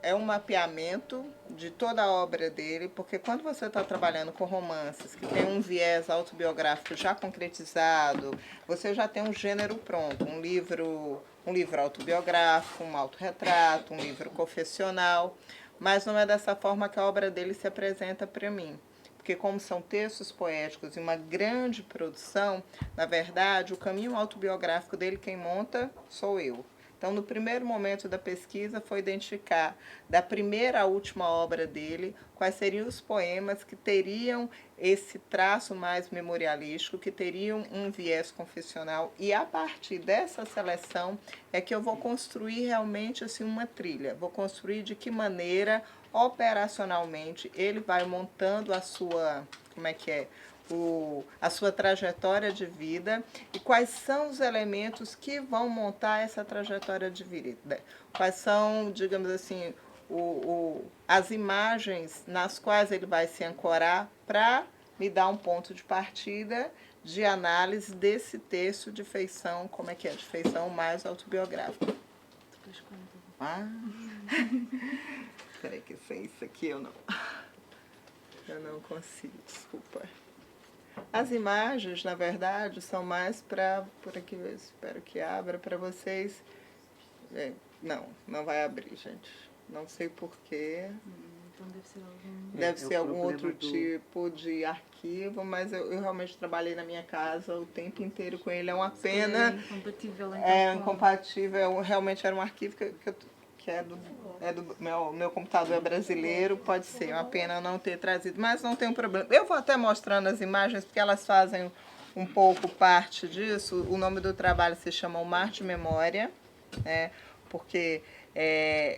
é um mapeamento de toda a obra dele, porque quando você está trabalhando com romances que tem um viés autobiográfico já concretizado, você já tem um gênero pronto, um livro autobiográfico, um autorretrato, um livro confessional, mas não é dessa forma que a obra dele se apresenta para mim. Porque como são textos poéticos e uma grande produção, na verdade, o caminho autobiográfico dele quem monta sou eu. Então, no primeiro momento da pesquisa, foi identificar, da primeira à última obra dele, quais seriam os poemas que teriam esse traço mais memorialístico, que teriam um viés confessional, e a partir dessa seleção é que eu vou construir realmente assim, uma trilha. Vou construir de que maneira, operacionalmente, ele vai montando a sua, como é que é? A sua trajetória de vida e quais são os elementos que vão montar essa trajetória de vida. Quais são, digamos assim, as imagens nas quais ele vai se ancorar para me dar um ponto de partida de análise desse texto de feição, como é que é, de feição mais autobiográfica. Ah, peraí que sem isso aqui eu não consigo, desculpa. As imagens, na verdade, são mais para, por aqui eu espero que abra para vocês. Não vai abrir, gente. Não sei porquê. Então deve ser algum outro tipo de arquivo, mas eu realmente trabalhei na minha casa o tempo inteiro com ele. É uma pena. É incompatível. É incompatível. Realmente era um arquivo que é do meu computador brasileiro, pode ser. É uma pena não ter trazido, mas não tem um problema. Eu vou até mostrando as imagens, porque elas fazem um pouco parte disso. O nome do trabalho se chama O Mar de Memória, né? Porque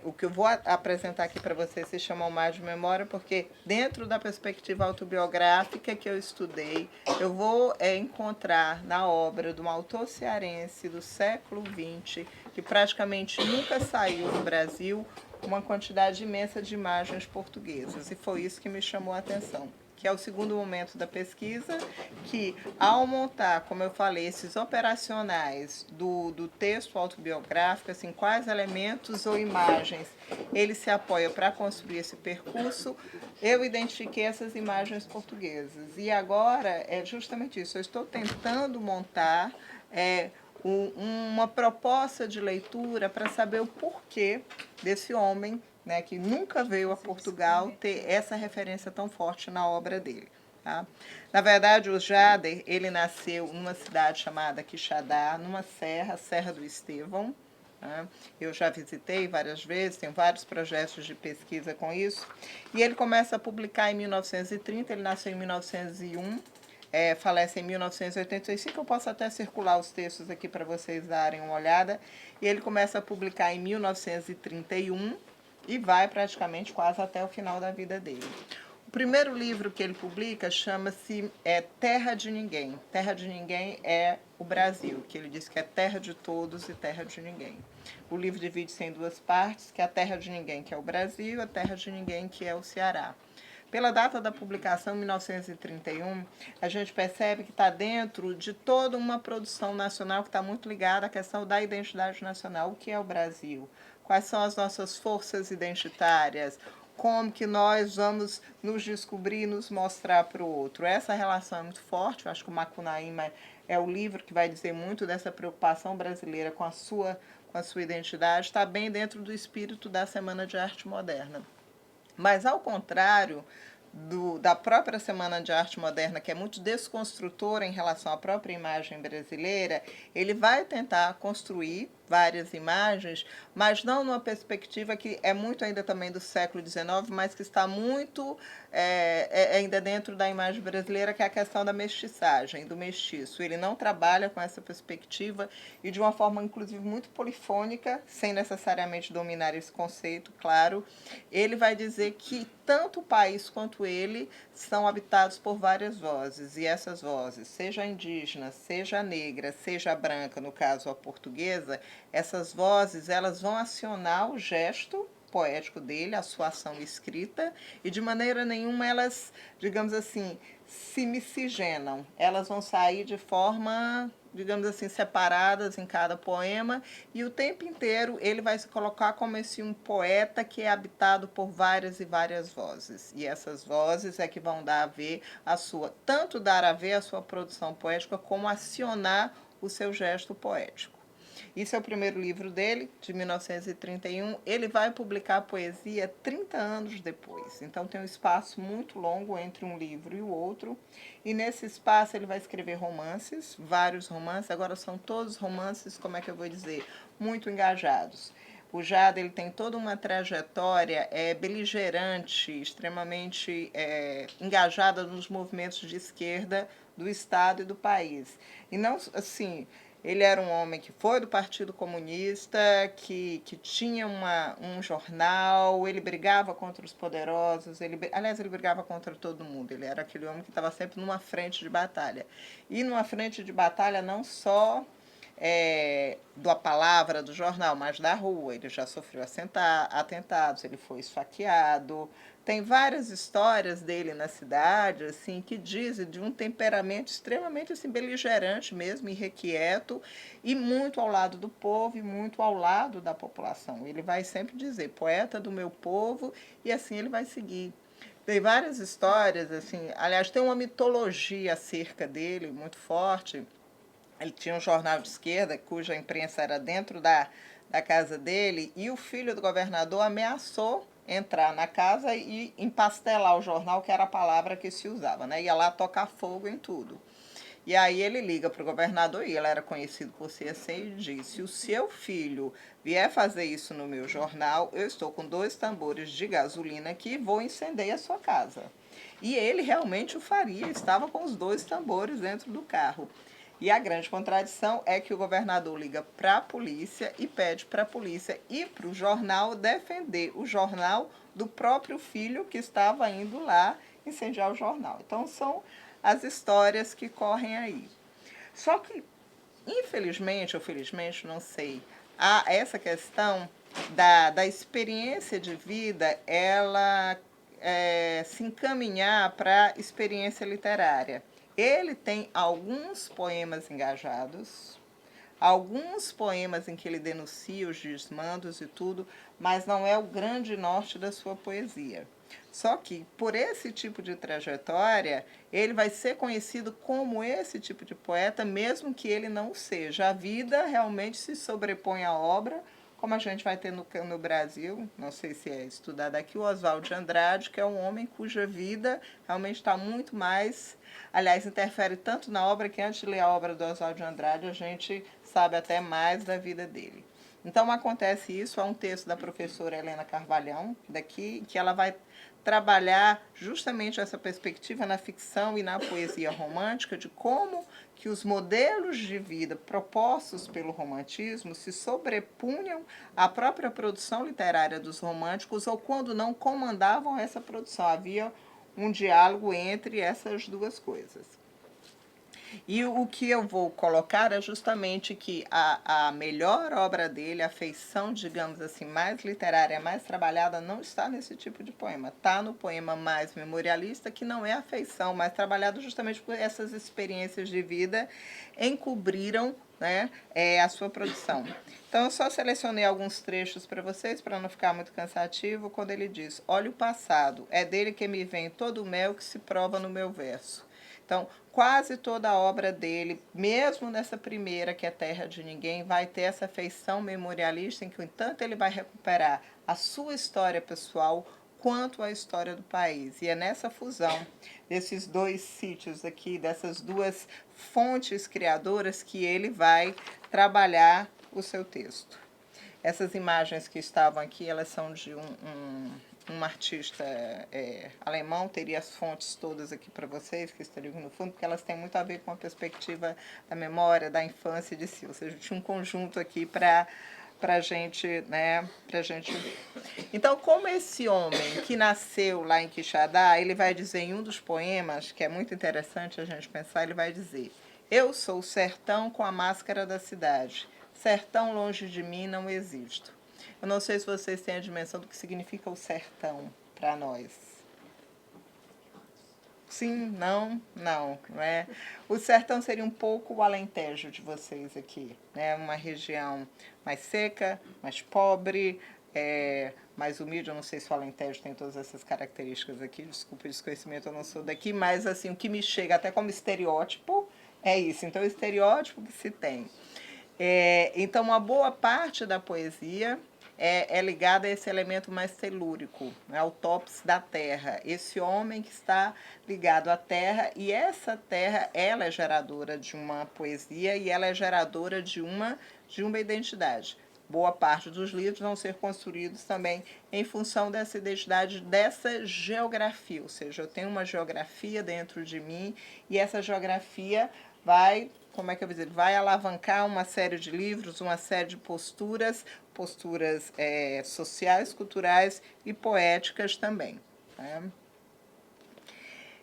o que eu vou apresentar aqui para vocês se chama O Mar de Memória, porque dentro da perspectiva autobiográfica que eu estudei, eu vou encontrar na obra de um autor cearense do século XX, que praticamente nunca saiu do Brasil, uma quantidade imensa de imagens portuguesas. E foi isso que me chamou a atenção, que é o segundo momento da pesquisa, que ao montar, como eu falei, esses operacionais do texto autobiográfico, assim, quais elementos ou imagens ele se apoia para construir esse percurso, eu identifiquei essas imagens portuguesas. E agora é justamente isso, eu estou tentando montar uma proposta de leitura para saber o porquê desse homem, né, que nunca veio a Portugal, ter essa referência tão forte na obra dele. Tá? Na verdade, o Jader, ele nasceu numa cidade chamada Quixadá, numa serra, Serra do Estevão. Tá? Eu já visitei várias vezes, tenho vários projetos de pesquisa com isso. E ele começa a publicar em 1930, ele nasceu em 1901, falece em 1985, eu posso até circular os textos aqui para vocês darem uma olhada. E ele começa a publicar em 1931 e vai praticamente quase até o final da vida dele. O primeiro livro que ele publica chama-se Terra de Ninguém. Terra de Ninguém é o Brasil, que ele diz que é terra de todos e terra de ninguém. O livro divide-se em duas partes, que é a Terra de Ninguém, que é o Brasil, e a Terra de Ninguém, que é o Ceará. Pela data da publicação, 1931, a gente percebe que está dentro de toda uma produção nacional que está muito ligada à questão da identidade nacional, o que é o Brasil, quais são as nossas forças identitárias, como que nós vamos nos descobrir e nos mostrar para o outro. Essa relação é muito forte, eu acho que o Macunaíma é o livro que vai dizer muito dessa preocupação brasileira com a sua identidade, está bem dentro do espírito da Semana de Arte Moderna. Mas, ao contrário da própria Semana de Arte Moderna, que é muito desconstrutora em relação à própria imagem brasileira, ele vai tentar construir várias imagens, mas não numa perspectiva que é muito ainda também do século XIX, mas que está muito ainda dentro da imagem brasileira, que é a questão da mestiçagem, do mestiço. Ele não trabalha com essa perspectiva e de uma forma, inclusive, muito polifônica, sem necessariamente dominar esse conceito, claro. Ele vai dizer que tanto o país quanto ele são habitados por várias vozes, e essas vozes, seja indígena, seja negra, seja branca, no caso a portuguesa, essas vozes elas vão acionar o gesto poético dele, a sua ação escrita, e de maneira nenhuma elas, digamos assim, se miscigenam. Elas vão sair de forma, digamos assim, separadas em cada poema, e o tempo inteiro ele vai se colocar como um poeta que é habitado por várias e várias vozes. E essas vozes é que vão dar a ver tanto dar a ver a sua produção poética, como acionar o seu gesto poético. Esse é o primeiro livro dele, de 1931. Ele vai publicar a poesia 30 anos depois. Então tem um espaço muito longo entre um livro e o outro. E nesse espaço ele vai escrever romances, vários romances. Agora são todos romances, como é que eu vou dizer, muito engajados. O Jada ele tem toda uma trajetória beligerante, extremamente engajada nos movimentos de esquerda do Estado e do país. E não assim. Ele era um homem que foi do Partido Comunista, que tinha um jornal, ele brigava contra os poderosos, aliás, ele brigava contra todo mundo. Ele era aquele homem que estava sempre numa frente de batalha. E numa frente de batalha não só da palavra do jornal, mas da rua. Ele já sofreu atentados, ele foi esfaqueado. Tem várias histórias dele na cidade, assim, que dizem de um temperamento extremamente assim, beligerante mesmo, irrequieto, e muito ao lado do povo e muito ao lado da população. Ele vai sempre dizer, poeta do meu povo, e assim ele vai seguir. Tem várias histórias, assim, aliás, tem uma mitologia acerca dele muito forte. Ele tinha um jornal de esquerda, cuja imprensa era dentro da casa dele, e o filho do governador ameaçou entrar na casa e empastelar o jornal, que era a palavra que se usava, né? Ia lá tocar fogo em tudo. E aí ele liga para o governador, e ele era conhecido por ser assim, e diz, se o seu filho vier fazer isso no meu jornal, eu estou com 2 tambores de gasolina aqui e vou incendiar a sua casa. E ele realmente o faria, estava com os 2 tambores dentro do carro. E a grande contradição é que o governador liga para a polícia e pede para a polícia ir para o jornal defender o jornal do próprio filho que estava indo lá incendiar o jornal. Então, são as histórias que correm aí. Só que, infelizmente ou felizmente, não sei, há essa questão da experiência de vida, ela se encaminhar para a experiência literária. Ele tem alguns poemas engajados, alguns poemas em que ele denuncia os desmandos e tudo, mas não é o grande norte da sua poesia. Só que, por esse tipo de trajetória, ele vai ser conhecido como esse tipo de poeta, mesmo que ele não seja. A vida realmente se sobrepõe à obra, como a gente vai ter no Brasil, não sei se é estudado aqui, o Oswald de Andrade, que é um homem cuja vida realmente está muito mais, aliás, interfere tanto na obra que antes de ler a obra do Oswald de Andrade, a gente sabe até mais da vida dele. Então acontece isso, há um texto da professora Helena Carvalhão, daqui, que ela vai trabalhar justamente essa perspectiva na ficção e na poesia romântica de como que os modelos de vida propostos pelo romantismo se sobrepunham à própria produção literária dos românticos ou, quando não, comandavam essa produção. Havia um diálogo entre essas duas coisas. E o que eu vou colocar é justamente que a melhor obra dele, a feição, digamos assim, mais literária, mais trabalhada, não está nesse tipo de poema. Está no poema mais memorialista, que não é a feição mais trabalhada, justamente por essas experiências de vida encobriram, né, a sua produção. Então, eu só selecionei alguns trechos para vocês, para não ficar muito cansativo, quando ele diz, olha o passado, é dele que me vem todo o mel que se prova no meu verso. Então, quase toda a obra dele, mesmo nessa primeira, que é Terra de Ninguém, vai ter essa feição memorialista em que, tanto ele vai recuperar a sua história pessoal quanto a história do país. E é nessa fusão desses 2 sítios aqui, dessas 2 fontes criadoras, que ele vai trabalhar o seu texto. Essas imagens que estavam aqui, elas são de um artista alemão, teria as fontes todas aqui para vocês, que estariam no fundo, porque elas têm muito a ver com a perspectiva da memória, da infância de si. Ou seja, tinha um conjunto aqui para a gente, né, pra gente ver. Então, como esse homem que nasceu lá em Quixadá, ele vai dizer em um dos poemas, que é muito interessante a gente pensar, ele vai dizer, eu sou o sertão com a máscara da cidade, sertão longe de mim não existo. Eu não sei se vocês têm a dimensão do que significa o sertão para nós. Sim, não, não, né? O sertão seria um pouco o Alentejo de vocês aqui, né? Uma região mais seca, mais pobre, mais humilde. Eu não sei se o Alentejo tem todas essas características aqui, desculpa o desconhecimento, eu não sou daqui, mas assim, o que me chega até como estereótipo é isso. Então, o estereótipo que se tem. Então, uma boa parte da poesia é ligada a esse elemento mais telúrico, né, ao topos da terra. Esse homem que está ligado à terra, e essa terra, ela é geradora de uma poesia e ela é geradora de uma identidade. Boa parte dos livros vão ser construídos também em função dessa identidade, dessa geografia, ou seja, eu tenho uma geografia dentro de mim e essa geografia vai, como é que eu vou dizer, vai alavancar uma série de livros, uma série de posturas, sociais, culturais e poéticas também. Né?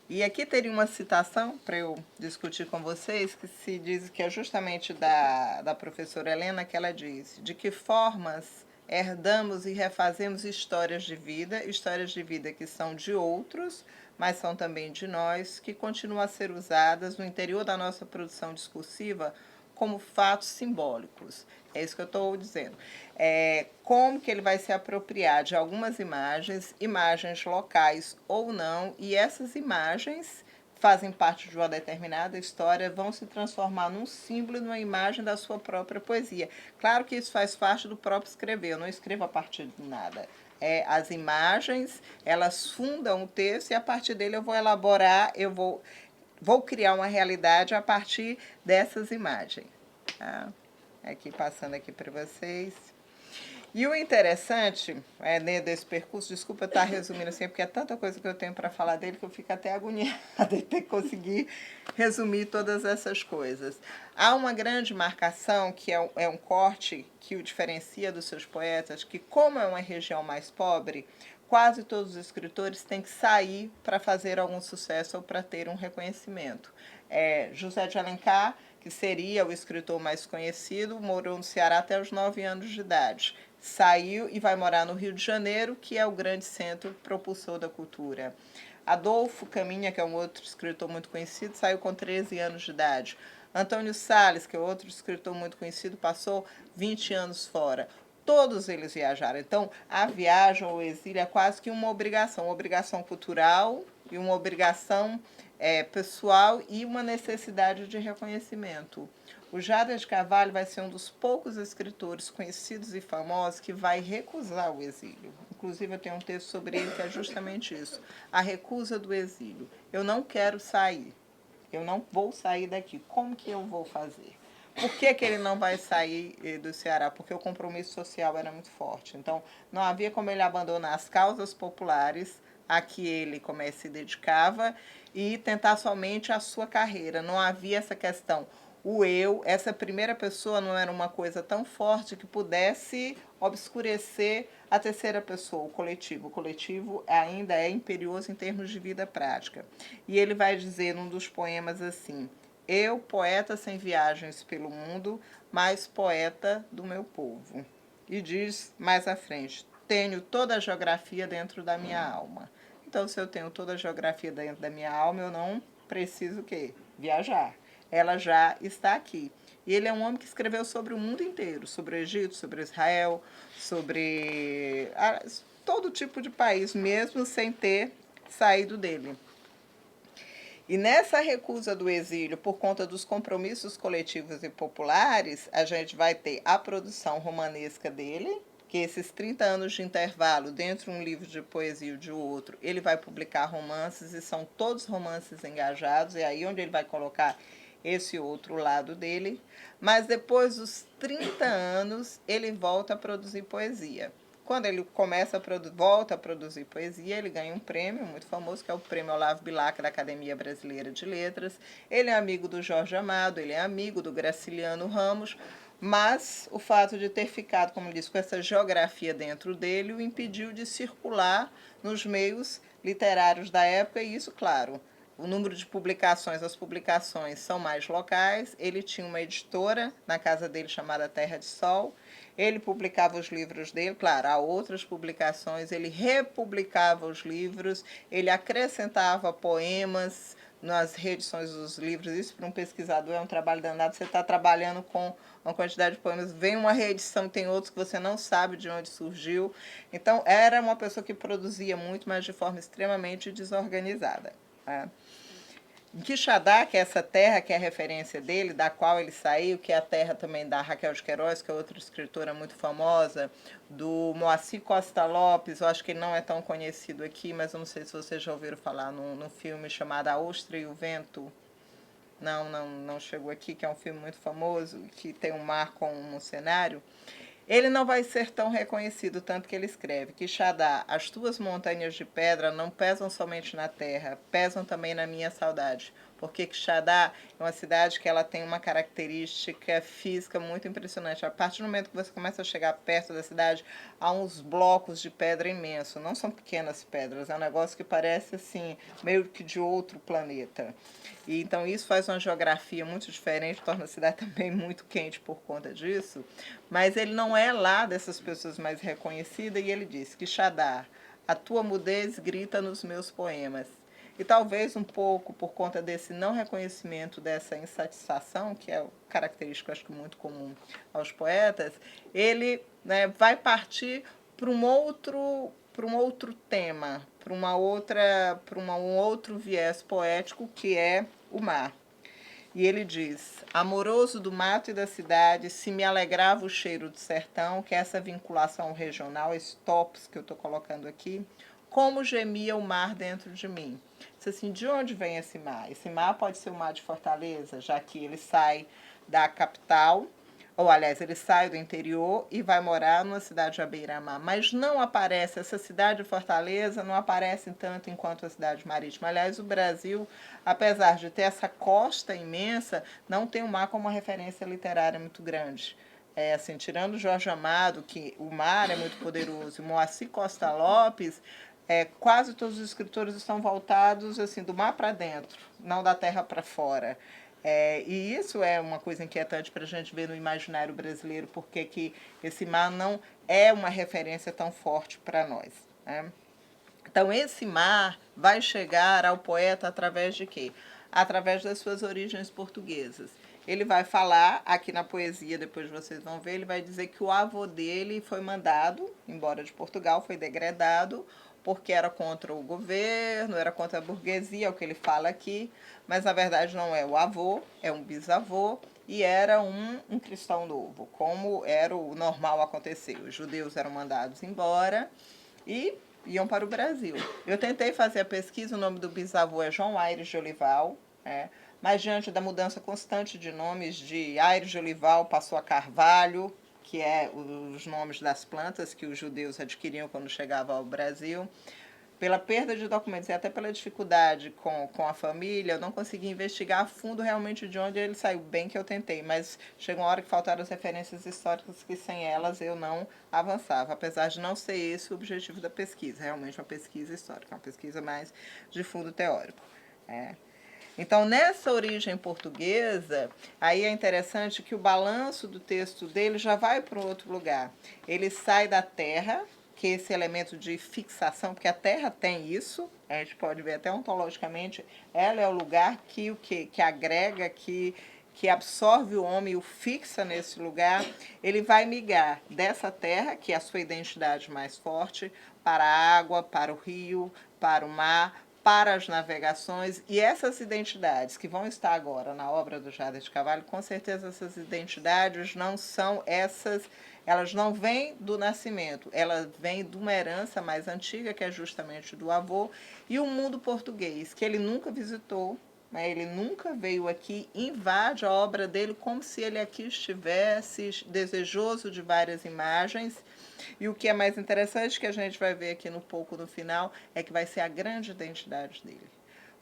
E aqui teria uma citação para eu discutir com vocês, que se diz que é justamente da professora Helena, que ela diz: de que formas herdamos e refazemos histórias de vida que são de outros, mas são também de nós, que continuam a ser usadas no interior da nossa produção discursiva como fatos simbólicos. É isso que eu estou dizendo. Como que ele vai se apropriar de algumas imagens, imagens locais ou não, e essas imagens fazem parte de uma determinada história, vão se transformar num símbolo, numa imagem da sua própria poesia. Claro que isso faz parte do próprio escrever, eu não escrevo a partir de nada. As imagens, elas fundam o texto e a partir dele eu vou elaborar, vou criar uma realidade a partir dessas imagens. Tá? Aqui passando aqui para vocês. E o interessante dentro desse percurso, desculpa estar resumindo assim, porque é tanta coisa que eu tenho para falar dele que eu fico até agoniada de ter que conseguir resumir todas essas coisas. Há uma grande marcação, que é um corte que o diferencia dos seus poetas, que como é uma região mais pobre, quase todos os escritores têm que sair para fazer algum sucesso ou para ter um reconhecimento. José de Alencar, que seria o escritor mais conhecido, morou no Ceará até os 9 anos de idade. Saiu e vai morar no Rio de Janeiro, que é o grande centro propulsor da cultura. Adolfo Caminha, que é um outro escritor muito conhecido, saiu com 13 anos de idade. Antônio Salles, que é outro escritor muito conhecido, passou 20 anos fora. Todos eles viajaram. Então, a viagem ou o exílio é quase que uma obrigação cultural e uma obrigação pessoal e uma necessidade de reconhecimento. O Jada de Carvalho vai ser um dos poucos escritores conhecidos e famosos que vai recusar o exílio. Inclusive, eu tenho um texto sobre ele que é justamente isso, a recusa do exílio. Eu não quero sair, eu não vou sair daqui. Como que eu vou fazer? Por que ele não vai sair do Ceará? Porque o compromisso social era muito forte. Então, não havia como ele abandonar as causas populares a que ele se dedicava e tentar somente a sua carreira. Não havia essa questão. O eu, essa primeira pessoa não era uma coisa tão forte que pudesse obscurecer a terceira pessoa, o coletivo. O coletivo ainda é imperioso em termos de vida prática. E ele vai dizer num dos poemas assim: eu, poeta sem viagens pelo mundo, mas poeta do meu povo. E diz mais à frente: tenho toda a geografia dentro da minha alma. Então, se eu tenho toda a geografia dentro da minha alma, eu não preciso o quê? Viajar. Ela já está aqui. E ele é um homem que escreveu sobre o mundo inteiro, sobre o Egito, sobre Israel, sobre todo tipo de país, mesmo sem ter saído dele. E nessa recusa do exílio, por conta dos compromissos coletivos e populares, a gente vai ter a produção romanesca dele, que esses 30 anos de intervalo, dentro de um livro de poesia e de outro, ele vai publicar romances, e são todos romances engajados, é aí onde ele vai colocar esse outro lado dele. Mas depois dos 30 anos, ele volta a produzir poesia. Quando ele volta a produzir poesia, ele ganha um prêmio muito famoso, que é o Prêmio Olavo Bilac da Academia Brasileira de Letras. Ele é amigo do Jorge Amado, ele é amigo do Graciliano Ramos, mas o fato de ter ficado, como disse, com essa geografia dentro dele, o impediu de circular nos meios literários da época, e isso, claro, o número de publicações, as publicações são mais locais. Ele tinha uma editora na casa dele chamada Terra de Sol. Ele publicava os livros dele, claro, há outras publicações, ele republicava os livros, ele acrescentava poemas nas reedições dos livros. Isso para um pesquisador é um trabalho danado. Você está trabalhando com uma quantidade de poemas, vem uma reedição, tem outros que você não sabe de onde surgiu. Então, era uma pessoa que produzia muito, mas de forma extremamente desorganizada. Né? Quixadá, que é essa terra que é a referência dele, da qual ele saiu, que é a terra também da Raquel de Queiroz, que é outra escritora muito famosa, do Moacir Costa Lopes, eu acho que ele não é tão conhecido aqui, mas eu não sei se vocês já ouviram falar num filme chamado A Ostra e o Vento. Não chegou aqui, que é um filme muito famoso, que tem um mar com um cenário. Ele não vai ser tão reconhecido, tanto que ele escreve: Quixadá, as tuas montanhas de pedra não pesam somente na terra, pesam também na minha saudade. Porque Quixadá é uma cidade que ela tem uma característica física muito impressionante. A partir do momento que você começa a chegar perto da cidade, há uns blocos de pedra imenso. Não são pequenas pedras, é um negócio que parece assim, meio que de outro planeta. E então isso faz uma geografia muito diferente, torna a cidade também muito quente por conta disso. Mas ele não é lá dessas pessoas mais reconhecidas, e ele diz: Quixadá, a tua mudez grita nos meus poemas. E talvez um pouco por conta desse não reconhecimento, dessa insatisfação, que é característico, acho que muito comum aos poetas, ele, né, vai partir para um outro tema, para um outro viés poético, que é o mar. E ele diz: amoroso do mato e da cidade, se me alegrava o cheiro do sertão, que é essa vinculação regional, esse topos que eu estou colocando aqui, como gemia o mar dentro de mim. Diz assim: de onde vem esse mar? Esse mar pode ser o mar de Fortaleza, já que ele sai da capital, ou aliás, ele sai do interior e vai morar numa cidade à beira-mar. Mas não aparece, essa cidade de Fortaleza não aparece tanto enquanto a cidade marítima. Aliás, o Brasil, apesar de ter essa costa imensa, não tem o mar como uma referência literária muito grande. Assim, tirando Jorge Amado, que o mar é muito poderoso, e Moacir Costa Lopes, quase todos os escritores estão voltados assim do mar para dentro, não da terra para fora. E isso é uma coisa inquietante para a gente ver no imaginário brasileiro, porque que esse mar não é uma referência tão forte para nós. Né? Então, esse mar vai chegar ao poeta através de quê? Através das suas origens portuguesas. Ele vai falar, aqui na poesia, depois vocês vão ver, ele vai dizer que o avô dele foi mandado embora de Portugal, foi degradado, porque era contra o governo, era contra a burguesia, é o que ele fala aqui, mas na verdade não é o avô, é um bisavô, e era um cristão novo, como era o normal acontecer. Os judeus eram mandados embora e iam para o Brasil. Eu tentei fazer a pesquisa, o nome do bisavô é João Aires de Olival, mas diante da mudança constante de nomes, de Aires de Olival passou a Carvalho, que é os nomes das plantas que os judeus adquiriam quando chegavam ao Brasil. Pela perda de documentos e até pela dificuldade com a família, eu não consegui investigar a fundo realmente de onde ele saiu. Bem que eu tentei, mas chegou uma hora que faltaram as referências históricas que sem elas eu não avançava, apesar de não ser esse o objetivo da pesquisa, realmente uma pesquisa histórica, uma pesquisa mais de fundo teórico. Então, nessa origem portuguesa, aí é interessante que o balanço do texto dele já vai para um outro lugar. Ele sai da terra, que é esse elemento de fixação, porque a terra tem isso, a gente pode ver até ontologicamente, ela é o lugar que agrega, que absorve o homem e o fixa nesse lugar. Ele vai migrar dessa terra, que é a sua identidade mais forte, para a água, para o rio, para o mar, para as navegações, e essas identidades que vão estar agora na obra do Jada de Carvalho, com certeza essas identidades não são essas, elas não vêm do nascimento, elas vêm de uma herança mais antiga, que é justamente do avô, e o mundo português, que ele nunca visitou, né? Ele nunca veio aqui, invade a obra dele como se ele aqui estivesse desejoso de várias imagens. E o que é mais interessante, que a gente vai ver aqui pouco no final, é que vai ser a grande identidade dele.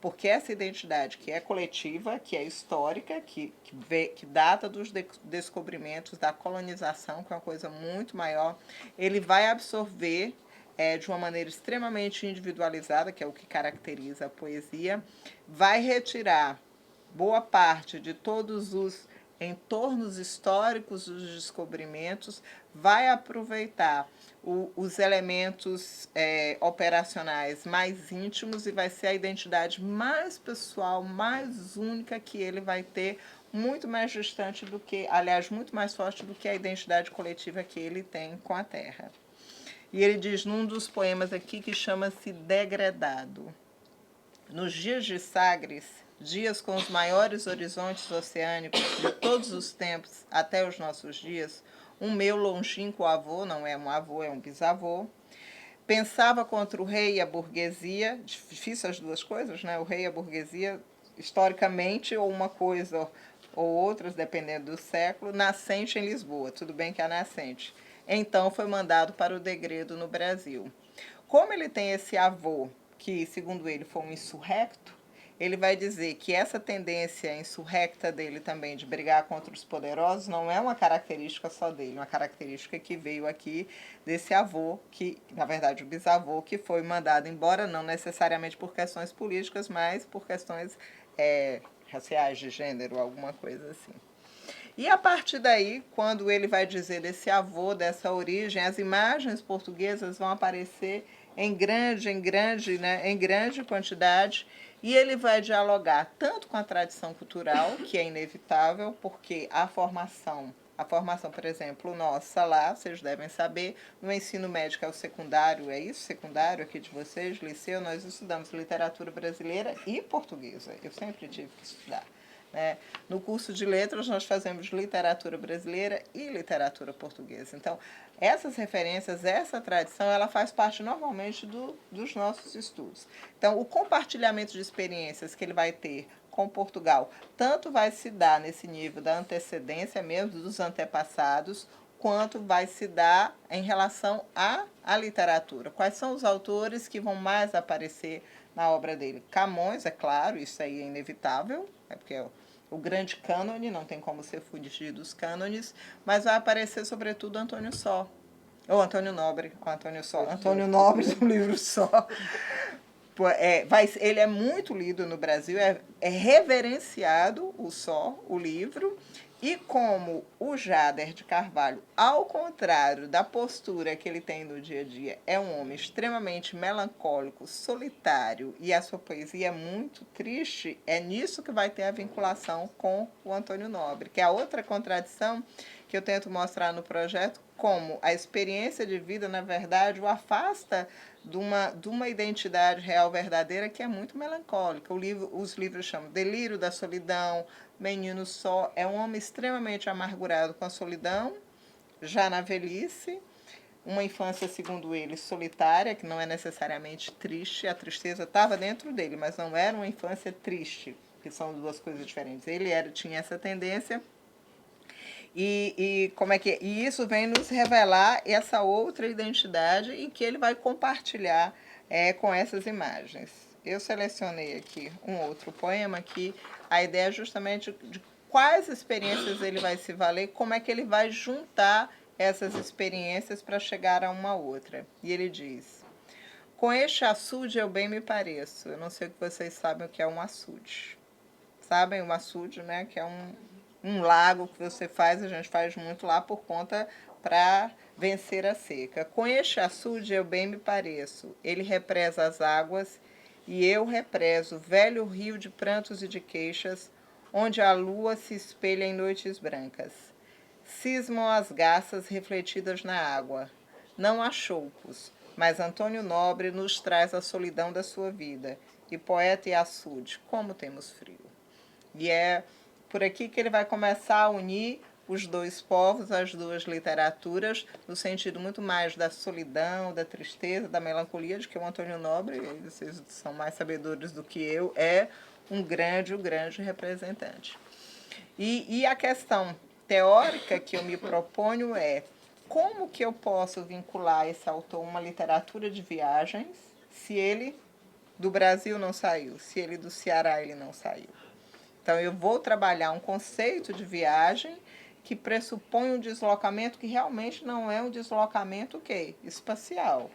Porque essa identidade que é coletiva, que é histórica, que data dos descobrimentos, da colonização, que é uma coisa muito maior, ele vai absorver de uma maneira extremamente individualizada, que é o que caracteriza a poesia, vai retirar boa parte de todos os entornos históricos dos descobrimentos, vai aproveitar os elementos operacionais mais íntimos e vai ser a identidade mais pessoal, mais única que ele vai ter, muito mais distante do que, aliás, muito mais forte do que a identidade coletiva que ele tem com a Terra. E ele diz num dos poemas aqui que chama-se Degradado. Nos dias de Sagres, dias com os maiores horizontes oceânicos de todos os tempos até os nossos dias, um meu longínquo avô, não é um avô, é um bisavô, pensava contra o rei e a burguesia, difícil as duas coisas, né? O rei e a burguesia, historicamente, ou uma coisa ou outras, dependendo do século, nascente em Lisboa, tudo bem que é nascente. Então foi mandado para o degredo no Brasil. Como ele tem esse avô, que segundo ele foi um insurrecto, ele vai dizer que essa tendência insurrecta dele também de brigar contra os poderosos não é uma característica só dele, uma característica que veio aqui desse avô, que na verdade o bisavô, que foi mandado embora não necessariamente por questões políticas, mas por questões raciais, de gênero, alguma coisa assim. E a partir daí, quando ele vai dizer desse avô, dessa origem, as imagens portuguesas vão aparecer em grande quantidade, e ele vai dialogar tanto com a tradição cultural, que é inevitável, porque a formação, por exemplo, nossa lá, vocês devem saber, no ensino médio é o secundário, é isso? Secundário aqui de vocês, liceu, nós estudamos literatura brasileira e portuguesa. Eu sempre tive que estudar. No curso de letras, nós fazemos literatura brasileira e literatura portuguesa. Então, essas referências, essa tradição, ela faz parte normalmente dos nossos estudos. Então, o compartilhamento de experiências que ele vai ter com Portugal, tanto vai se dar nesse nível da antecedência mesmo, dos antepassados, quanto vai se dar em relação à literatura. Quais são os autores que vão mais aparecer na obra dele? Camões, é claro, isso aí é inevitável, porque é o grande cânone, não tem como ser fugido dos cânones, mas vai aparecer sobretudo Antônio Só, ou Antônio Nobre, ou Antônio Só, Antônio Nobre, um livro só. Ele é muito lido no Brasil, é reverenciado o Só, o livro, e como o Jader de Carvalho, ao contrário da postura que ele tem no dia a dia, é um homem extremamente melancólico, solitário, e a sua poesia é muito triste, é nisso que vai ter a vinculação com o Antônio Nobre, que é a outra contradição que eu tento mostrar no projeto, como a experiência de vida, na verdade, o afasta de uma identidade real verdadeira que é muito melancólica. Os livros chamam Delírio da Solidão, Menino Só. É um homem extremamente amargurado com a solidão, já na velhice, uma infância, segundo ele, solitária, que não é necessariamente triste. A tristeza estava dentro dele, mas não era uma infância triste, que são duas coisas diferentes. Ele tinha essa tendência. E isso vem nos revelar essa outra identidade e que ele vai compartilhar com essas imagens. Eu selecionei aqui um outro poema que a ideia é justamente de quais experiências ele vai se valer, como é que ele vai juntar essas experiências para chegar a uma outra. E ele diz: com este açude eu bem me pareço. Eu não sei o que vocês sabem o que é um açude. Sabem o açude, né? Que é um lago que você faz, a gente faz muito lá por conta para vencer a seca. Com este açude eu bem me pareço, ele represa as águas e eu represo o velho rio de prantos e de queixas, onde a lua se espelha em noites brancas. Cismam as garças refletidas na água. Não há choucos, mas Antônio Nobre nos traz a solidão da sua vida. E poeta e açude, como temos frio. E é por aqui que ele vai começar a unir os dois povos, as duas literaturas, no sentido muito mais da solidão, da tristeza, da melancolia, de que o Antônio Nobre, vocês são mais sabedores do que eu, é um grande representante. E a questão teórica que eu me proponho é como que eu posso vincular esse autor a uma literatura de viagens se ele do Brasil não saiu, se ele do Ceará ele não saiu. Então, eu vou trabalhar um conceito de viagem que pressupõe um deslocamento que realmente não é um deslocamento espacial.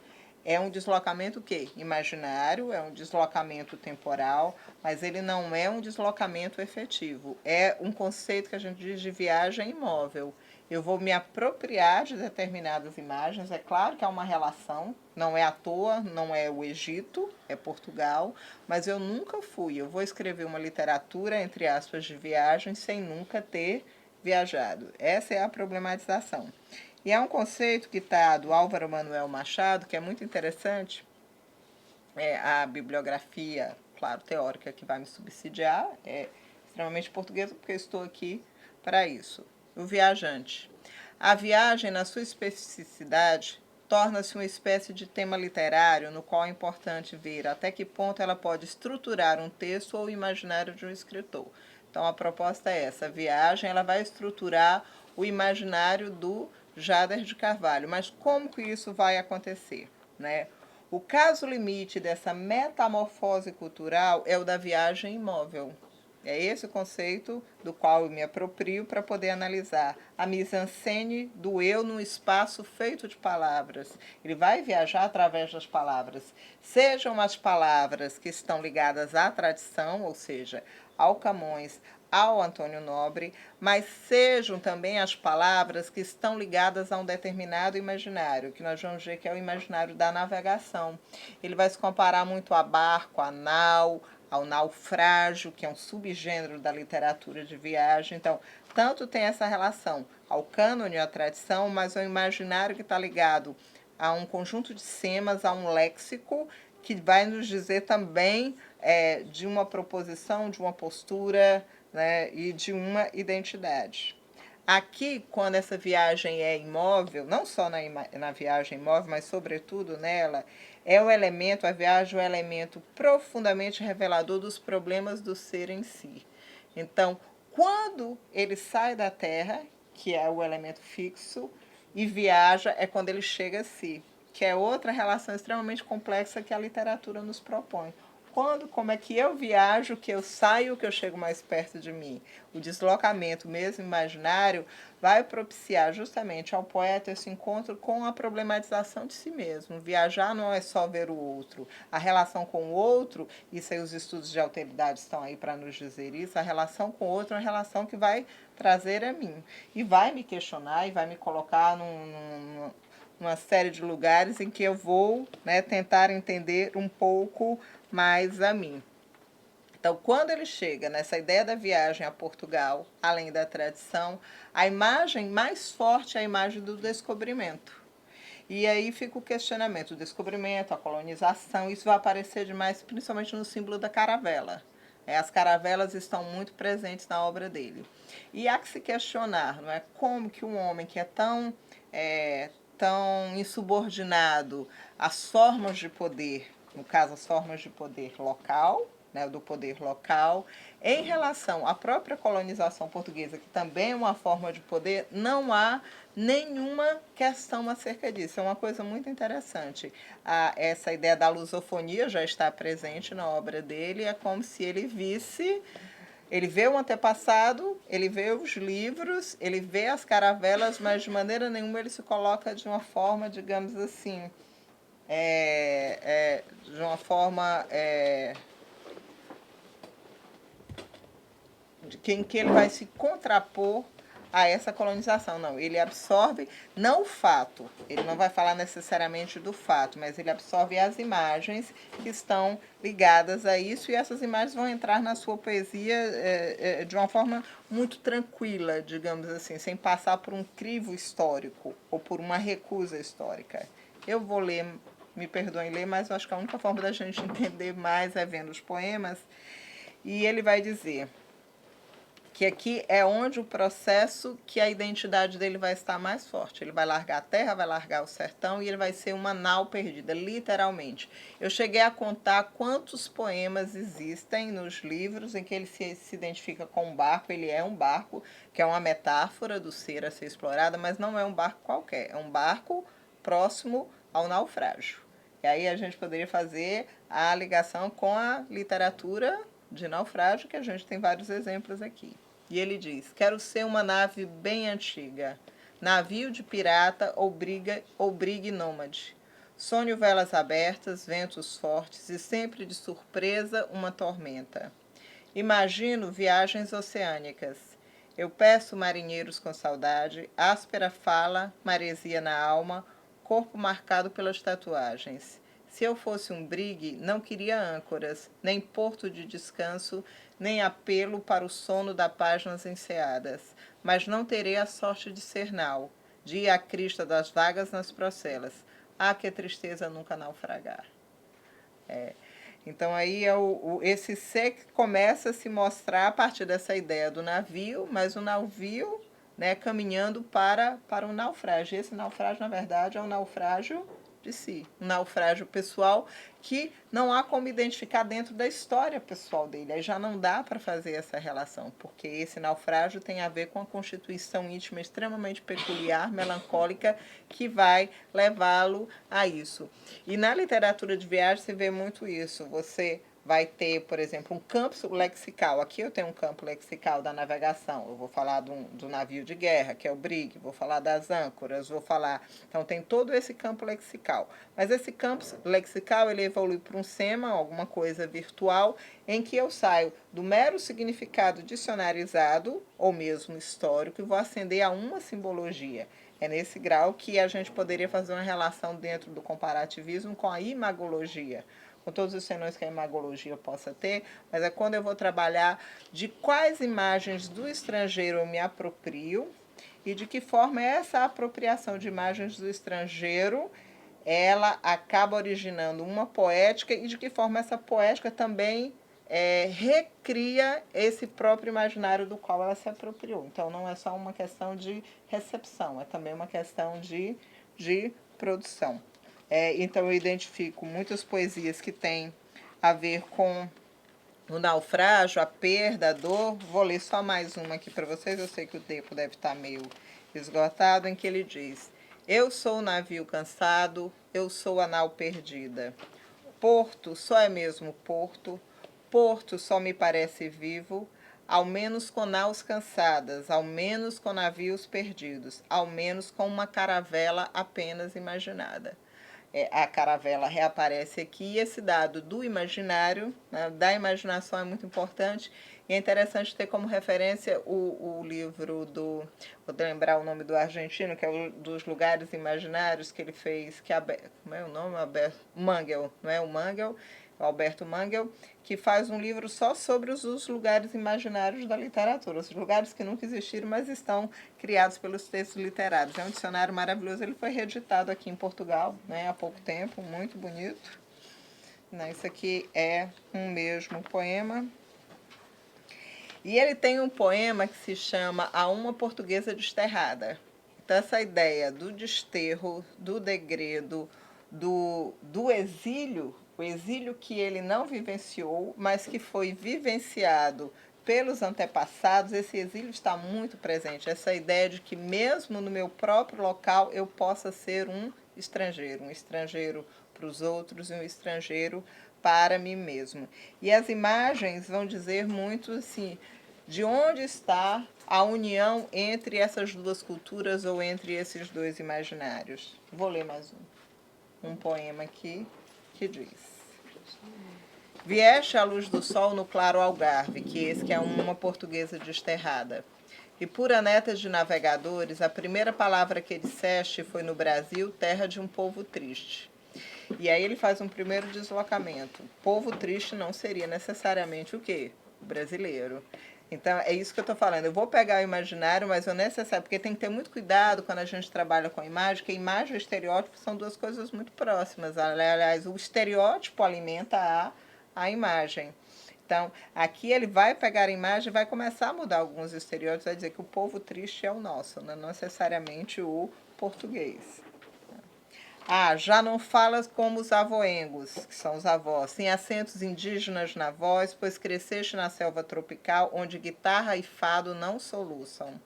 É um deslocamento o quê? Imaginário, é um deslocamento temporal, mas ele não é um deslocamento efetivo. É um conceito que a gente diz de viagem imóvel. Eu vou me apropriar de determinadas imagens, é claro que há uma relação, não é à toa, não é o Egito, é Portugal, mas eu nunca fui. Eu vou escrever uma literatura, entre aspas, de viagem, sem nunca ter viajado. Essa é a problematização. E é um conceito que está do Álvaro Manuel Machado, que é muito interessante. É a bibliografia, claro, teórica, que vai me subsidiar, é extremamente portuguesa, porque eu estou aqui para isso. O viajante. A viagem, na sua especificidade, torna-se uma espécie de tema literário no qual é importante ver até que ponto ela pode estruturar um texto ou o imaginário de um escritor. Então, a proposta é essa. A viagem ela vai estruturar o imaginário do Jader de Carvalho. Mas como que isso vai acontecer, né? O caso limite dessa metamorfose cultural é o da viagem imóvel. É esse o conceito do qual eu me aproprio para poder analisar a mise-en-scène do eu num espaço feito de palavras. Ele vai viajar através das palavras, sejam as palavras que estão ligadas à tradição, ou seja, ao Camões, ao Antônio Nobre, mas sejam também as palavras que estão ligadas a um determinado imaginário, que nós vamos ver que é o imaginário da navegação. Ele vai se comparar muito a barco, a nau, ao naufrágio, que é um subgênero da literatura de viagem. Então, tanto tem essa relação ao cânone, à tradição, mas ao imaginário que está ligado a um conjunto de semas, a um léxico, que vai nos dizer também de uma proposição, de uma postura, né, e de uma identidade. Aqui, quando essa viagem é imóvel, não só na viagem imóvel, mas sobretudo nela, é o elemento, a viagem é o elemento profundamente revelador dos problemas do ser em si. Então, quando ele sai da Terra, que é o elemento fixo, e viaja, é quando ele chega a si, que é outra relação extremamente complexa que a literatura nos propõe. Quando, como é que eu viajo, que eu saio, que eu chego mais perto de mim? O deslocamento, mesmo imaginário, vai propiciar justamente ao poeta esse encontro com a problematização de si mesmo. Viajar não é só ver o outro. A relação com o outro, isso aí os estudos de alteridade estão aí para nos dizer isso, a relação com o outro é uma relação que vai trazer a mim. E vai me questionar e vai me colocar numa série de lugares em que eu vou, né, tentar entender um pouco mais a mim. Então, quando ele chega nessa ideia da viagem a Portugal, além da tradição, a imagem mais forte é a imagem do descobrimento. E aí fica o questionamento, o descobrimento, a colonização, isso vai aparecer demais, principalmente no símbolo da caravela. As caravelas estão muito presentes na obra dele. E há que se questionar, não é, como que um homem que é tão insubordinado às formas de poder, no caso as formas de poder local, né, do poder local, em relação à própria colonização portuguesa, que também é uma forma de poder, não há nenhuma questão acerca disso. É uma coisa muito interessante. Essa ideia da lusofonia já está presente na obra dele, é como se ele visse. Ele vê o antepassado, ele vê os livros, ele vê as caravelas, mas de maneira nenhuma ele se coloca de uma forma, digamos assim, de uma forma em que ele vai se contrapor a essa colonização. Não, ele absorve, não o fato, ele não vai falar necessariamente do fato, mas ele absorve as imagens que estão ligadas a isso, e essas imagens vão entrar na sua poesia de uma forma muito tranquila, digamos assim, sem passar por um crivo histórico ou por uma recusa histórica. Eu vou ler, me perdoem ler, mas eu acho que a única forma da gente entender mais é vendo os poemas, e ele vai dizer que aqui é onde o processo que a identidade dele vai estar mais forte. Ele vai largar a terra, vai largar o sertão e ele vai ser uma nau perdida, literalmente. Eu cheguei a contar quantos poemas existem nos livros em que ele se identifica com um barco. Ele é um barco, que é uma metáfora do ser a ser explorada, mas não é um barco qualquer, é um barco próximo ao naufrágio. E aí a gente poderia fazer a ligação com a literatura de naufrágio, que a gente tem vários exemplos aqui. E ele diz: quero ser uma nave bem antiga, navio de pirata ou brigue nômade. Sonho velas abertas, ventos fortes e sempre de surpresa uma tormenta. Imagino viagens oceânicas. Eu peço marinheiros com saudade, áspera fala, maresia na alma, corpo marcado pelas tatuagens. Se eu fosse um brigue, não queria âncoras, nem porto de descanso, nem apelo para o sono das páginas enseadas. Mas não terei a sorte de ser nau, de ir à crista das vagas nas procelas. Ah, que tristeza nunca naufragar. Então aí esse ser que começa a se mostrar a partir dessa ideia do navio, mas o navio, né, caminhando para um naufrágio. Esse naufrágio, na verdade, é um naufrágio de si, um naufrágio pessoal que não há como identificar dentro da história pessoal dele. Aí já não dá para fazer essa relação, porque esse naufrágio tem a ver com a constituição íntima extremamente peculiar, melancólica, que vai levá-lo a isso. E na literatura de viagem se vê muito isso. Você vai ter, por exemplo, um campo lexical. Aqui eu tenho um campo lexical da navegação. Eu vou falar do navio de guerra, que é o brig, vou falar das âncoras, vou falar... Então, tem todo esse campo lexical. Mas esse campo lexical, ele evolui para um SEMA, alguma coisa virtual, em que eu saio do mero significado dicionarizado, ou mesmo histórico, e vou ascender a uma simbologia. É nesse grau que a gente poderia fazer uma relação dentro do comparativismo com a imagologia, com todos os senões que a imagologia possa ter, mas é quando eu vou trabalhar de quais imagens do estrangeiro eu me aproprio e de que forma essa apropriação de imagens do estrangeiro ela acaba originando uma poética e de que forma essa poética também recria esse próprio imaginário do qual ela se apropriou. Então, não é só uma questão de recepção, é também uma questão de produção. Então, eu identifico muitas poesias que têm a ver com o naufrágio, a perda, a dor. Vou ler só mais uma aqui para vocês, eu sei que o tempo deve estar meio esgotado, em que ele diz: eu sou o navio cansado, eu sou a nau perdida. Porto só é mesmo porto, porto só me parece vivo, ao menos com naus cansadas, ao menos com navios perdidos, ao menos com uma caravela apenas imaginada. A caravela reaparece aqui e esse dado do imaginário, né, da imaginação é muito importante e é interessante ter como referência o livro do, vou lembrar o nome do argentino, que é o dos lugares imaginários que ele fez, que como é o nome? Mangel, não é o Mangel? Alberto Mangel, que faz um livro só sobre os lugares imaginários da literatura, os lugares que nunca existiram, mas estão criados pelos textos literários. É um dicionário maravilhoso, ele foi reeditado aqui em Portugal, né, há pouco tempo, muito bonito. Isso aqui é um mesmo poema. E ele tem um poema que se chama A Uma Portuguesa Desterrada. Então, essa ideia do desterro, do degredo, do exílio, o exílio que ele não vivenciou, mas que foi vivenciado pelos antepassados, esse exílio está muito presente. Essa ideia de que mesmo no meu próprio local eu possa ser um estrangeiro para os outros e um estrangeiro para mim mesmo. E as imagens vão dizer muito assim, de onde está a união entre essas duas culturas ou entre esses dois imaginários. Vou ler mais um poema aqui que diz: vieste a luz do sol no claro Algarve, que esse que é uma portuguesa desterrada. E pura neta de navegadores, a primeira palavra que disseste foi no Brasil, terra de um povo triste. E aí ele faz um primeiro deslocamento. Povo triste não seria necessariamente o quê? O brasileiro. Então, é isso que eu estou falando. Eu vou pegar o imaginário, mas o necessário, porque tem que ter muito cuidado quando a gente trabalha com a imagem, que a imagem e o estereótipo são duas coisas muito próximas. Aliás, o estereótipo alimenta a imagem. Então, aqui ele vai pegar a imagem e vai começar a mudar alguns estereótipos, vai dizer que o povo triste é o nosso, não necessariamente o português. Já não falas como os avoengos, que são os avós, sem acentos indígenas na voz, pois cresceste na selva tropical, onde guitarra e fado não soluçam.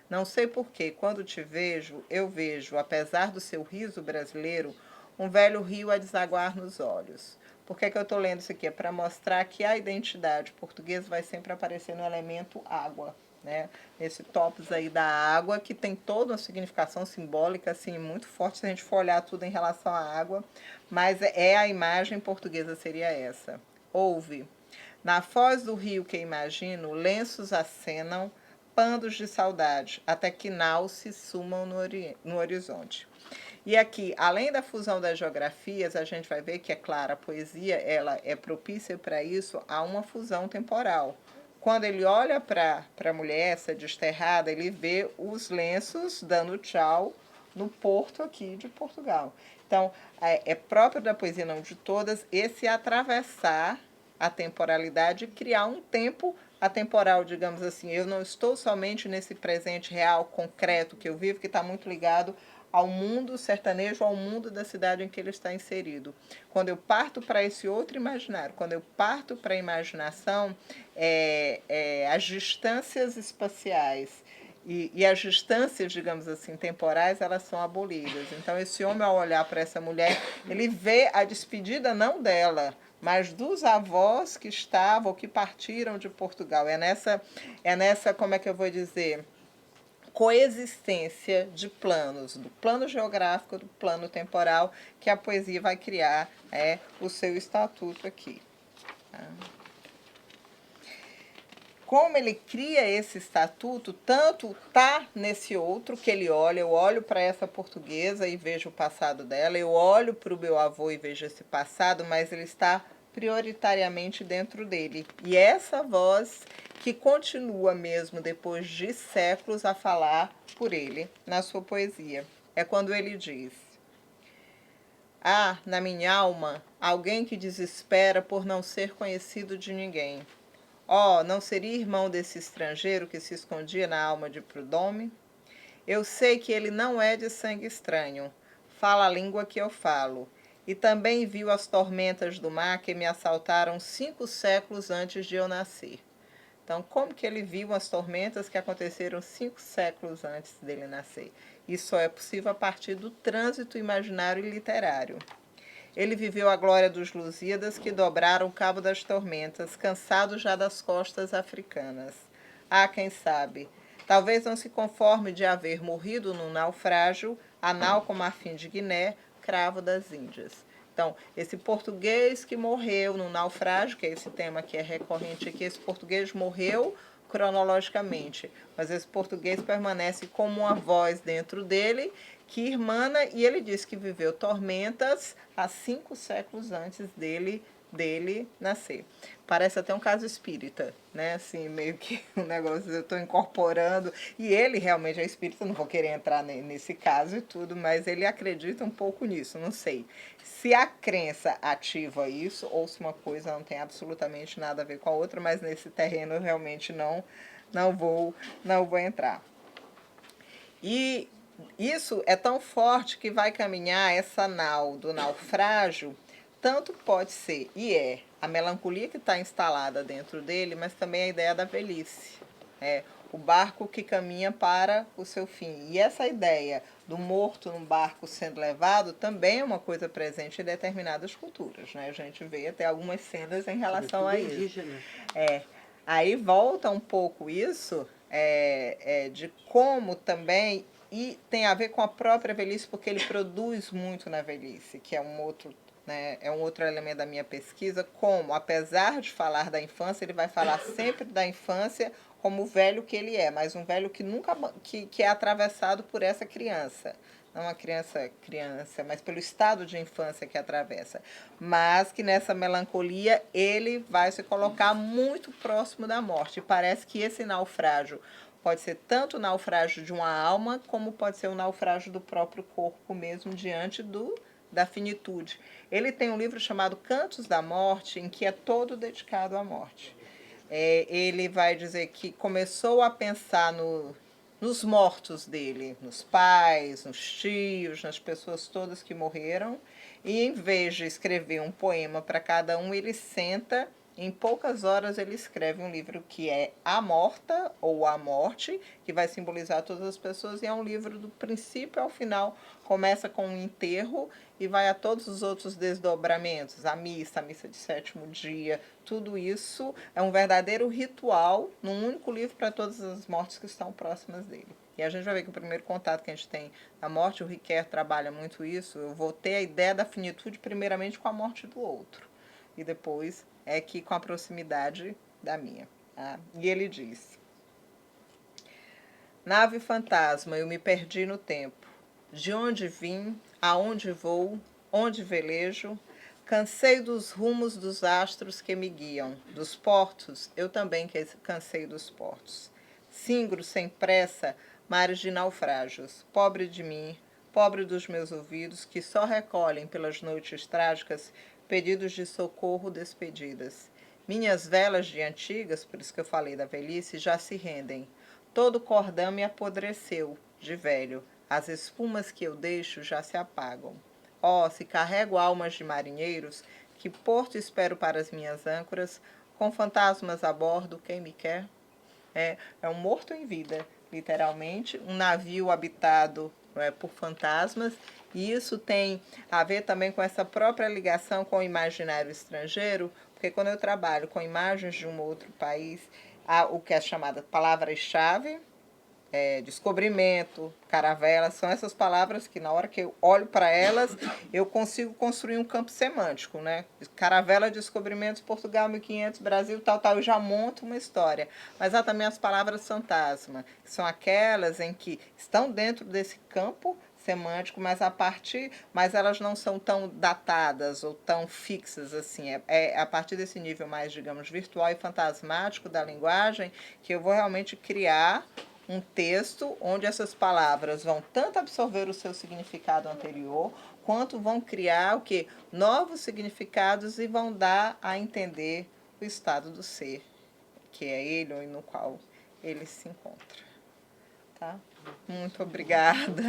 Não sei porquê, quando te vejo, eu vejo, apesar do seu riso brasileiro, um velho rio a desaguar nos olhos. Por que eu estou lendo isso aqui? É para mostrar que a identidade portuguesa vai sempre aparecer no elemento água. né? Esse topos aí da água, que tem toda uma significação simbólica, assim, muito forte, se a gente for olhar tudo em relação à água, mas a imagem portuguesa seria essa. Ouve, na foz do rio que imagino, lenços acenam, pandos de saudade, até que nau se sumam no horizonte. E aqui, além da fusão das geografias, a gente vai ver que, é claro, a poesia ela é propícia para isso, há uma fusão temporal. Quando ele olha para a mulher, essa desterrada, ele vê os lenços dando tchau no porto aqui de Portugal. Então, é próprio da poesia, não de todas, esse atravessar a temporalidade e criar um tempo atemporal, digamos assim. Eu não estou somente nesse presente real, concreto que eu vivo, que está muito ligado ao mundo sertanejo, ao mundo da cidade em que ele está inserido. Quando eu parto para esse outro imaginário, quando eu parto para a imaginação, as distâncias espaciais e as distâncias, digamos assim, temporais, elas são abolidas. Então, esse homem, ao olhar para essa mulher, ele vê a despedida não dela, mas dos avós que estavam, que partiram de Portugal. É nessa, como é que eu vou dizer, coexistência de planos, do plano geográfico, do plano temporal, que a poesia vai criar o seu estatuto aqui. Tá? Como ele cria esse estatuto, tanto tá nesse outro que ele olha, eu olho para essa portuguesa e vejo o passado dela, eu olho para o meu avô e vejo esse passado, mas ele está prioritariamente dentro dele. E essa voz que continua mesmo depois de séculos a falar por ele na sua poesia. É quando ele diz: há na minha alma alguém que desespera por não ser conhecido de ninguém. Oh, não seria irmão desse estrangeiro que se escondia na alma de Prudhomme? Eu sei que ele não é de sangue estranho, fala a língua que eu falo, e também viu as tormentas do mar que me assaltaram 5 séculos antes de eu nascer. Então, como que ele viu as tormentas que aconteceram 5 séculos antes dele nascer? Isso só é possível a partir do trânsito imaginário e literário. Ele viveu a glória dos Lusíadas que dobraram o cabo das tormentas, cansados já das costas africanas. Ah, quem sabe, talvez não se conforme de haver morrido num naufrágio, a nau com marfim de Guiné, cravo das Índias. Então, esse português que morreu no naufrágio, que é esse tema que é recorrente aqui, esse português morreu cronologicamente, mas esse português permanece como uma voz dentro dele que irmana, e ele diz que viveu tormentas há 5 séculos antes dele nascer. Parece até um caso espírita, né? Assim, meio que um negócio, eu estou incorporando, e ele realmente é espírita, não vou querer entrar nesse caso e tudo, mas ele acredita um pouco nisso, não sei. Se a crença ativa isso, ou se uma coisa não tem absolutamente nada a ver com a outra, mas nesse terreno eu realmente não vou entrar. E isso é tão forte que vai caminhar essa nau do naufrágio, tanto pode ser, e é, a melancolia que está instalada dentro dele, mas também a ideia da velhice. O barco que caminha para o seu fim. E essa ideia do morto num barco sendo levado também é uma coisa presente em determinadas culturas. Né? A gente vê até algumas cenas em relação a isso. Indígena. Aí volta um pouco isso de como também, e tem a ver com a própria velhice, porque ele produz muito na velhice, que é um outro, né, é um outro elemento da minha pesquisa, como, apesar de falar da infância, ele vai falar sempre da infância como o velho que ele é, mas um velho que nunca que é atravessado por essa criança. Não a criança, mas pelo estado de infância que atravessa. Mas que nessa melancolia ele vai se colocar muito próximo da morte. E parece que esse naufrágio pode ser tanto o naufrágio de uma alma, como pode ser o naufrágio do próprio corpo mesmo, diante da finitude. Ele tem um livro chamado Cantos da Morte, em que é todo dedicado à morte. Ele vai dizer que começou a pensar nos mortos dele, nos pais, nos tios, nas pessoas todas que morreram, e em vez de escrever um poema para cada um, ele senta Em poucas horas ele escreve um livro que é A Morta, ou A Morte, que vai simbolizar todas as pessoas, e é um livro do princípio ao final, começa com um enterro e vai a todos os outros desdobramentos, a missa de sétimo dia, tudo isso é um verdadeiro ritual num único livro para todas as mortes que estão próximas dele. E a gente vai ver que o primeiro contato que a gente tem da morte, o Riquet trabalha muito isso, eu vou ter a ideia da finitude primeiramente com a morte do outro, e depois é que com a proximidade da minha. Tá? E ele diz: nave fantasma, eu me perdi no tempo. De onde vim, aonde vou, onde velejo, cansei dos rumos dos astros que me guiam. Dos portos, eu também cansei dos portos. Singro sem pressa, mares de naufrágios. Pobre de mim, pobre dos meus ouvidos, que só recolhem pelas noites trágicas pedidos de socorro, despedidas. Minhas velas de antigas, por isso que eu falei da velhice, já se rendem. Todo cordão me apodreceu, de velho. As espumas que eu deixo já se apagam. Oh, se carrego almas de marinheiros, que porto espero para as minhas âncoras, com fantasmas a bordo, quem me quer? É um morto em vida, literalmente, um navio habitado por fantasmas, e isso tem a ver também com essa própria ligação com o imaginário estrangeiro, porque quando eu trabalho com imagens de um outro país, há o que é chamada palavras-chave, descobrimento, caravela, são essas palavras que na hora que eu olho para elas, eu consigo construir um campo semântico, né? Caravela, descobrimentos, Portugal, 1500, Brasil, tal, tal, eu já monto uma história. Mas há também as palavras fantasma, que são aquelas em que estão dentro desse campo semântico, mas elas não são tão datadas ou tão fixas assim. É a partir desse nível mais, digamos, virtual e fantasmático da linguagem que eu vou realmente criar um texto onde essas palavras vão tanto absorver o seu significado anterior, quanto vão criar o quê? Novos significados e vão dar a entender o estado do ser, que é ele ou no qual ele se encontra. Tá? Muito obrigada.